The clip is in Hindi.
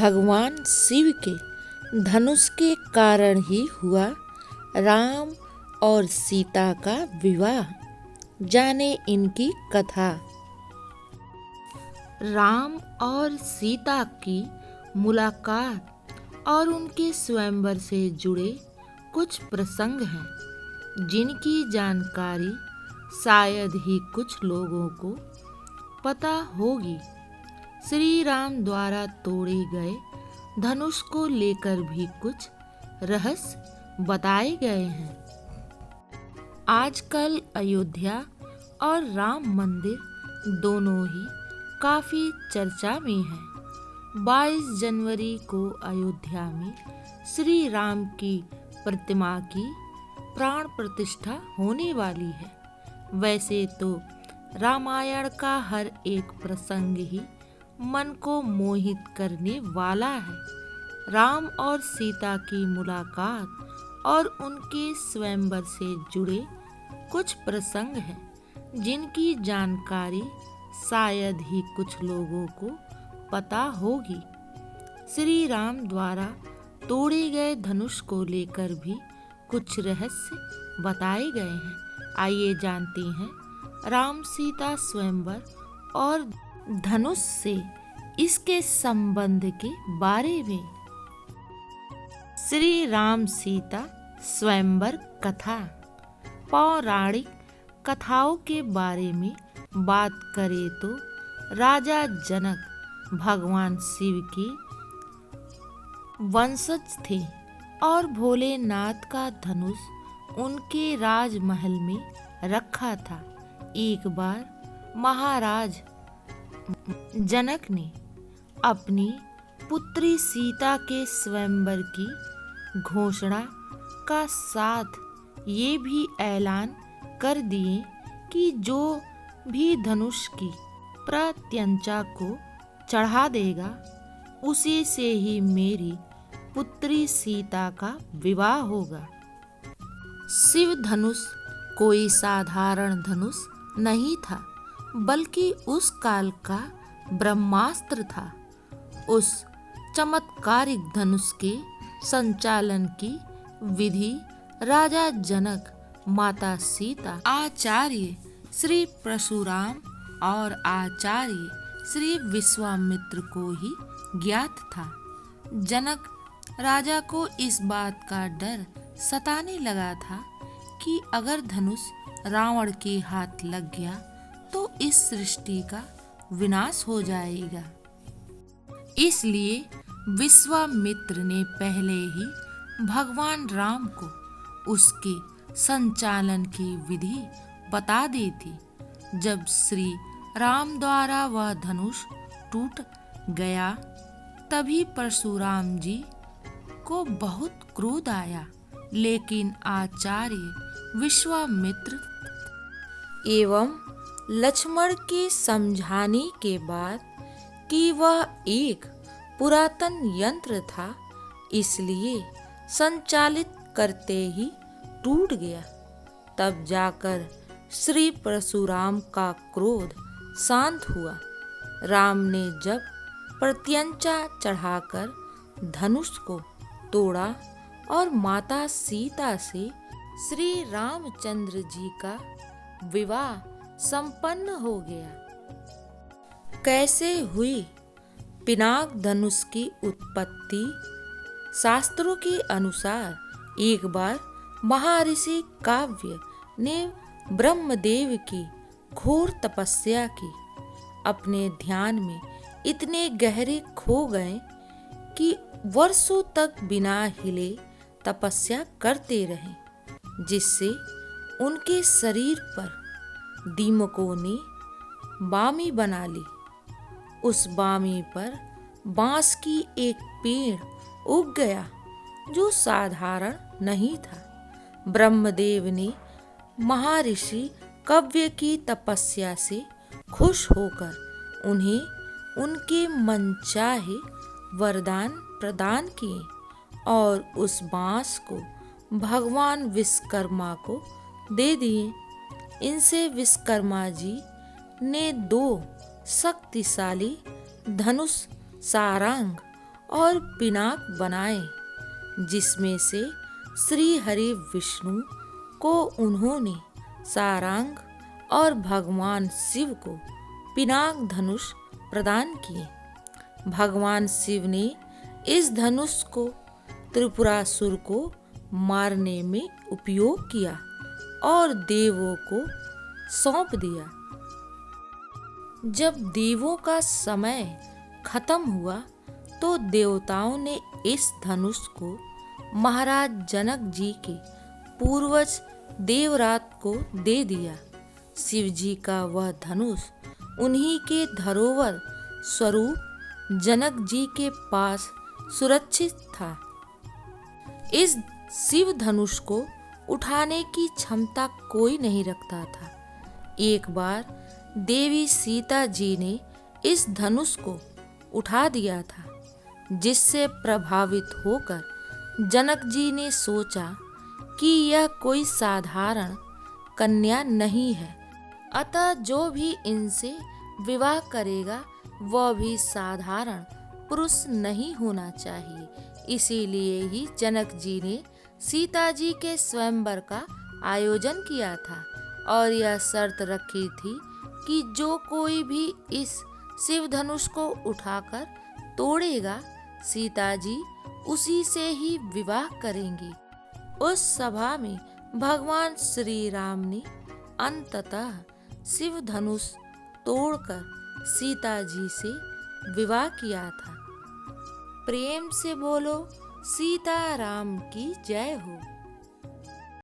भगवान शिव के धनुष के कारण ही हुआ राम और सीता का विवाह। जाने इनकी कथा। राम और सीता की मुलाकात और उनके स्वयंवर से जुड़े कुछ प्रसंग हैं जिनकी जानकारी शायद ही कुछ लोगों को पता होगी। श्री राम द्वारा तोड़े गए धनुष को लेकर भी कुछ रहस्य बताए गए हैं। आजकल अयोध्या और राम मंदिर दोनों ही काफी चर्चा में हैं। 22 जनवरी को अयोध्या में श्री राम की प्रतिमा की प्राण प्रतिष्ठा होने वाली है। वैसे तो रामायण का हर एक प्रसंग ही मन को मोहित करने वाला है। राम और सीता की मुलाकात और उनके स्वयंवर से जुड़े कुछ प्रसंग हैं जिनकी जानकारी शायद ही कुछ लोगों को पता होगी। श्री राम द्वारा तोड़े गए धनुष को लेकर भी कुछ रहस्य बताए गए हैं। आइए जानते हैं राम सीता स्वयंवर और धनुष से इसके संबंध के बारे में। श्री राम सीता स्वयंवर कथा। पौराणिक कथाओं के बारे में बात करें तो राजा जनक भगवान शिव के वंशज थे और भोलेनाथ का धनुष उनके राजमहल में रखा था। एक बार महाराज जनक ने अपनी पुत्री सीता के स्वयंवर की घोषणा का साथ ये भी ऐलान कर दिए कि जो भी धनुष की प्रत्यंचा को चढ़ा देगा उसी से ही मेरी पुत्री सीता का विवाह होगा। शिव धनुष कोई साधारण धनुष नहीं था, बल्कि उस काल का ब्रह्मास्त्र था। उस चमत्कारिक धनुष के संचालन की विधि राजा जनक, माता सीता, आचार्य श्री परशुराम और आचार्य श्री विश्वामित्र को ही ज्ञात था। जनक राजा को इस बात का डर सताने लगा था कि अगर धनुष रावण के हाथ लग गया तो इस सृष्टि का विनाश हो जाएगा। इसलिए विश्वामित्र ने पहले ही भगवान राम को उसके संचालन की विधि बता दी थी। जब श्री राम द्वारा वह धनुष टूट गया तभी परशुराम जी को बहुत क्रोध आया, लेकिन आचार्य विश्वामित्र एवं लक्ष्मण के समझाने के बाद कि वह एक पुरातन यंत्र था, इसलिए संचालित करते ही टूट गया। तब जाकर श्री परशुराम का क्रोध शांत हुआ। राम ने जब प्रत्यंचा चढ़ाकर धनुष को तोड़ा और माता सीता से श्री रामचंद्र जी का विवाह संपन्न हो गया। कैसे हुई पिनाक धनुष की उत्पत्ति? शास्त्रों के अनुसार एक बार महर्षि काव्य ने ब्रह्मदेव की घोर तपस्या की। अपने ध्यान में इतने गहरे खो गए कि वर्षों तक बिना हिले तपस्या करते रहे, जिससे उनके शरीर पर दीमकों ने बामी बना ली। उस बामी पर बांस की एक पेड़ उग गया जो साधारण नहीं था। ब्रह्मदेव ने महर्षि काव्य की तपस्या से खुश होकर उन्हें उनके मनचाहे वरदान प्रदान किए और उस बांस को भगवान विश्वकर्मा को दे दिए। इनसे विश्वकर्मा जी ने 2 शक्तिशाली धनुष, सारंग और पिनाक बनाए, जिसमें से श्री हरि विष्णु को उन्होंने सारंग और भगवान शिव को पिनाक धनुष प्रदान किए। भगवान शिव ने इस धनुष को त्रिपुरासुर को मारने में उपयोग किया और देवों को सौंप दिया। जब देवों का समय खत्म हुआ तो देवताओं ने इस धनुष को महाराज जनक जी के पूर्वज देवरात को दे दिया। शिव जी का वह धनुष उन्हीं के धरोहर स्वरूप जनक जी के पास सुरक्षित था। इस शिव धनुष को उठाने की क्षमता कोई नहीं रखता था। एक बार देवी सीता जी ने इस धनुष को उठा दिया था, जिससे प्रभावित होकर जनक जी ने सोचा कि यह कोई साधारण कन्या नहीं है, अतः जो भी इनसे विवाह करेगा वह भी साधारण पुरुष नहीं होना चाहिए। इसीलिए ही जनक जी ने सीता जी के स्वयंवर का आयोजन किया था और यह शर्त रखी थी कि जो कोई भी इस शिव धनुष को उठाकर तोड़ेगा, सीता जी उसी से ही विवाह करेंगी। उस सभा में भगवान श्री राम ने अंततः शिव धनुष तोड़कर सीता जी से विवाह किया था। प्रेम से बोलो सीता राम की जय हो।